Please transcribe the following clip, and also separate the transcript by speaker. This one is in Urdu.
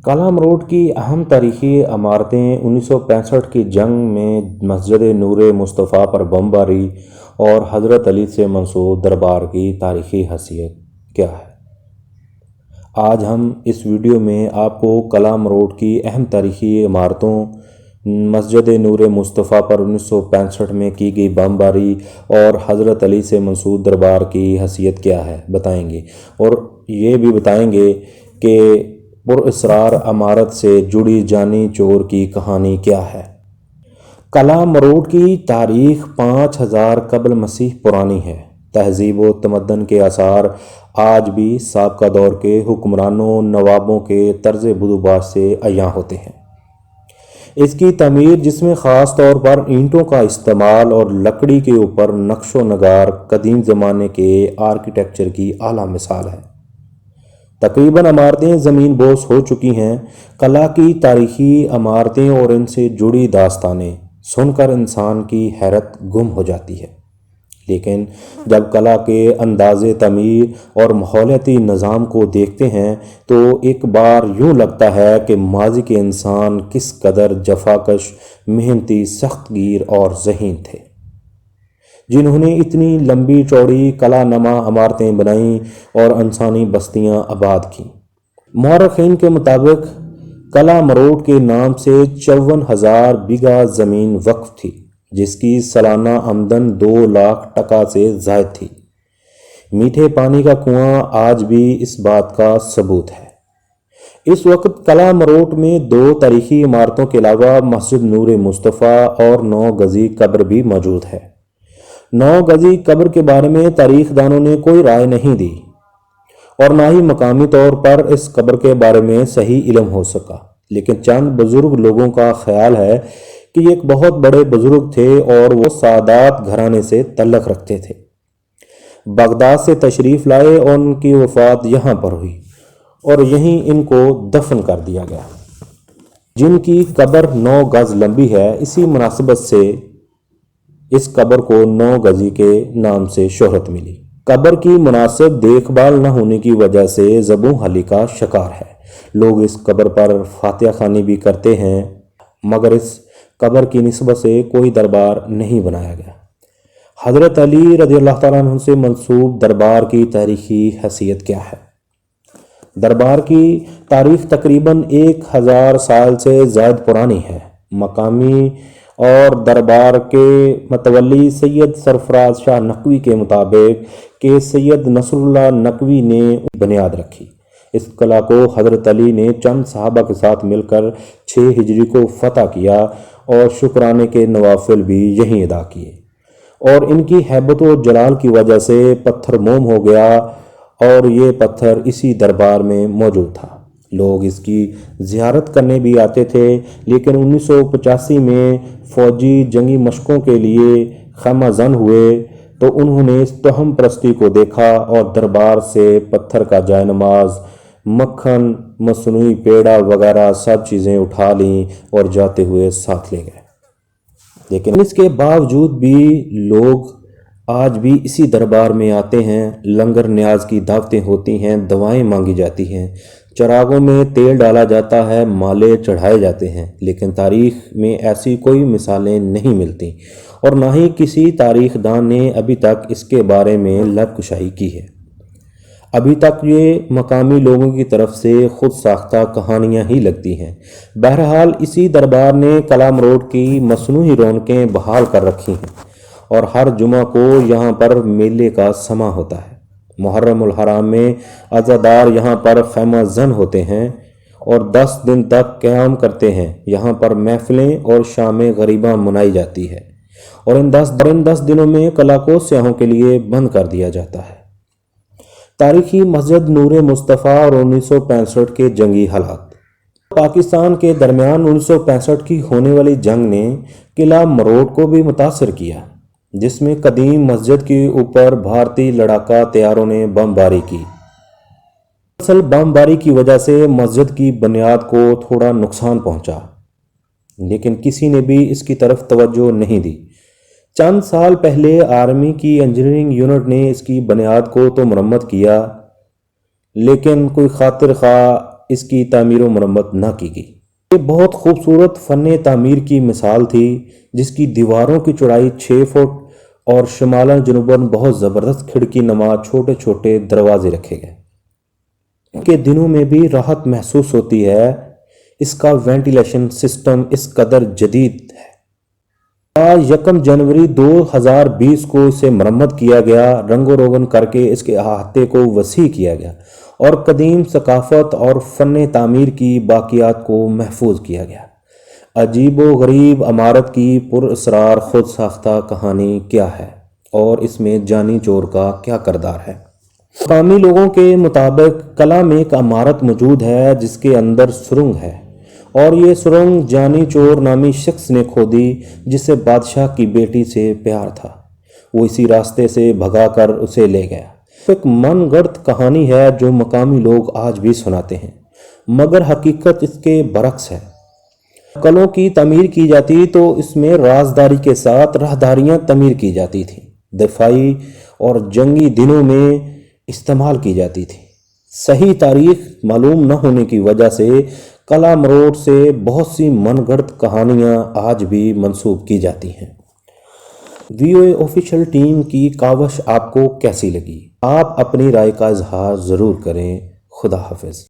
Speaker 1: کالا امروڈ کی اہم تاریخی عمارتیں 1965 کی جنگ میں مسجد نور مصطفیٰ پر بمباری اور حضرت علی سے منسوب دربار کی تاریخی حیثیت کیا ہے؟ آج ہم اس ویڈیو میں آپ کو کالا امروڈ کی اہم تاریخی عمارتوں، مسجد نور مصطفیٰ پر 1965 میں کی گئی بمباری اور حضرت علی سے منسوب دربار کی حیثیت کیا ہے بتائیں گے، اور یہ بھی بتائیں گے کہ پراسرار عمارت سے جڑی جانی چور کی کہانی کیا ہے۔ کالا امروڈ کی تاریخ 5000 قبل مسیح پرانی ہے۔ تہذیب و تمدن کے آثار آج بھی سابقہ دور کے حکمرانوں نوابوں کے طرز بندوبست سے عیاں ہوتے ہیں۔ اس کی تعمیر، جس میں خاص طور پر اینٹوں کا استعمال اور لکڑی کے اوپر نقش و نگار، قدیم زمانے کے آرکیٹیکچر کی اعلیٰ مثال ہے۔ تقریباً عمارتیں زمین بوس ہو چکی ہیں۔ کلا کی تاریخی عمارتیں اور ان سے جڑی داستانیں سن کر انسان کی حیرت گم ہو جاتی ہے، لیکن جب کلا کے انداز تعمیر اور ماحولیاتی نظام کو دیکھتے ہیں تو ایک بار یوں لگتا ہے کہ ماضی کے انسان کس قدر جفاکش، محنتی، سخت گیر اور ذہین تھے، جنہوں نے اتنی لمبی چوڑی کلا نما عمارتیں بنائیں اور انسانی بستیاں آباد کیں۔ مورخین کے مطابق کالا امروڈ کے نام سے 54,000 بیگھہ زمین وقف تھی، جس کی سالانہ آمدن 2 لاکھ ٹکا سے زائد تھی۔ میٹھے پانی کا کنواں آج بھی اس بات کا ثبوت ہے۔ اس وقت کالا امروڈ میں 2 تاریخی عمارتوں کے علاوہ مسجد نور مصطفیٰ اور 9 گزی قبر بھی موجود ہے۔ 9 گزی قبر کے بارے میں تاریخ دانوں نے کوئی رائے نہیں دی، اور نہ ہی مقامی طور پر اس قبر کے بارے میں صحیح علم ہو سکا، لیکن چند بزرگ لوگوں کا خیال ہے کہ یہ ایک بہت بڑے بزرگ تھے اور وہ سادات گھرانے سے تعلق رکھتے تھے۔ بغداد سے تشریف لائے اور ان کی وفات یہاں پر ہوئی اور یہیں ان کو دفن کر دیا گیا۔ جن کی قبر 9 گز لمبی ہے، اسی مناسبت سے اس قبر کو 9 گزی کے نام سے شہرت ملی۔ قبر کی مناسب دیکھ بھال نہ ہونے کی وجہ سے زبوں حالی کا شکار ہے۔ لوگ اس قبر پر فاتحہ خوانی بھی کرتے ہیں، مگر اس قبر کی نسبت سے کوئی دربار نہیں بنایا گیا۔ حضرت علی رضی اللہ تعالیٰ عنہ سے منسوب دربار کی تاریخی حیثیت کیا ہے؟ دربار کی تاریخ تقریباً 1000 سال سے زائد پرانی ہے۔ مقامی اور دربار کے متولی سید سرفراز شاہ نقوی کے مطابق کہ سید نصر اللہ نقوی نے بنیاد رکھی۔ اس قلعہ کو حضرت علی نے چند صحابہ کے ساتھ مل کر 6 ہجری کو فتح کیا اور شکرانے کے نوافل بھی یہیں ادا کیے، اور ان کی ہیبت و جلال کی وجہ سے پتھر موم ہو گیا اور یہ پتھر اسی دربار میں موجود تھا۔ لوگ اس کی زیارت کرنے بھی آتے تھے، لیکن 1985 میں فوجی جنگی مشقوں کے لیے خیمہ زن ہوئے تو انہوں نے اس توہم پرستی کو دیکھا اور دربار سے پتھر کا جائے نماز، مکھن، مصنوعی پیڑا وغیرہ سب چیزیں اٹھا لیں اور جاتے ہوئے ساتھ لے گئے۔ لیکن اس کے باوجود بھی لوگ آج بھی اسی دربار میں آتے ہیں۔ لنگر نیاز کی دعوتیں ہوتی ہیں، دعائیں مانگی جاتی ہیں، چراغوں میں تیل ڈالا جاتا ہے، مالے چڑھائے جاتے ہیں، لیکن تاریخ میں ایسی کوئی مثالیں نہیں ملتی، اور نہ ہی کسی تاریخ دان نے ابھی تک اس کے بارے میں لب کشائی کی ہے۔ ابھی تک یہ مقامی لوگوں کی طرف سے خود ساختہ کہانیاں ہی لگتی ہیں۔ بہرحال اسی دربار نے کالا امروڈ کی مصنوعی رونقیں بحال کر رکھی ہیں، اور ہر جمعہ کو یہاں پر میلے کا سماں ہوتا ہے۔ محرم الحرام میں عزادار یہاں پر خیمہ زن ہوتے ہیں اور 10 دن تک قیام کرتے ہیں۔ یہاں پر محفلیں اور شام غریباں منائی جاتی ہے، اور ان 10 دنوں میں قلعہ کو سیاحوں کے لیے بند کر دیا جاتا ہے۔ تاریخی مسجد نور مصطفیٰ اور 1965 کے جنگی حالات۔ پاکستان کے درمیان 1965 کی ہونے والی جنگ نے قلعہ امروڈ کو بھی متاثر کیا، جس میں قدیم مسجد کے اوپر بھارتی لڑاکا طیاروں نے بمباری کی۔ اصل بمباری کی وجہ سے مسجد کی بنیاد کو تھوڑا نقصان پہنچا، لیکن کسی نے بھی اس کی طرف توجہ نہیں دی۔ چند سال پہلے آرمی کی انجینئرنگ یونٹ نے اس کی بنیاد کو تو مرمت کیا، لیکن کوئی خاطر خواہ اس کی تعمیر و مرمت نہ کی گئی۔ یہ بہت خوبصورت فن تعمیر کی مثال تھی جس کی دیواروں کی چوڑائی 6 فٹ اور شمالاً جنوباً بہت زبردست کھڑکی نما چھوٹے چھوٹے دروازے رکھے گئے۔ کے دنوں میں بھی راحت محسوس ہوتی ہے، اس کا وینٹیلیشن سسٹم اس قدر جدید ہے۔ آج 1 جنوری 2020 کو اسے مرمت کیا گیا، رنگ و روگن کر کے اس کے احاطے کو وسیع کیا گیا اور قدیم ثقافت اور فن تعمیر کی باقیات کو محفوظ کیا گیا۔ عجیب و غریب عمارت کی پر اسرار خود ساختہ کہانی کیا ہے اور اس میں جانی چور کا کیا کردار ہے؟ مقامی لوگوں کے مطابق قلعہ میں ایک عمارت موجود ہے جس کے اندر سرنگ ہے، اور یہ سرنگ جانی چور نامی شخص نے کھودی جسے بادشاہ کی بیٹی سے پیار تھا۔ وہ اسی راستے سے بھگا کر اسے لے گیا۔ ایک من گڑت کہانی ہے جو مقامی لوگ آج بھی سناتے ہیں، مگر حقیقت اس کے برعکس ہے۔ قلعوں کی تعمیر کی جاتی تو اس میں رازداری کے ساتھ راہداریاں تعمیر کی جاتی تھیں، دفاعی اور جنگی دنوں میں استعمال کی جاتی تھی۔ صحیح تاریخ معلوم نہ ہونے کی وجہ سے قلعہ مروڑ سے بہت سی من گڑت کہانیاں آج بھی منسوب کی جاتی ہیں۔ VOA آفیشیل ٹیم کی کاوش آپ کو کیسی لگی؟ آپ اپنی رائے کا اظہار ضرور کریں۔ خدا حافظ۔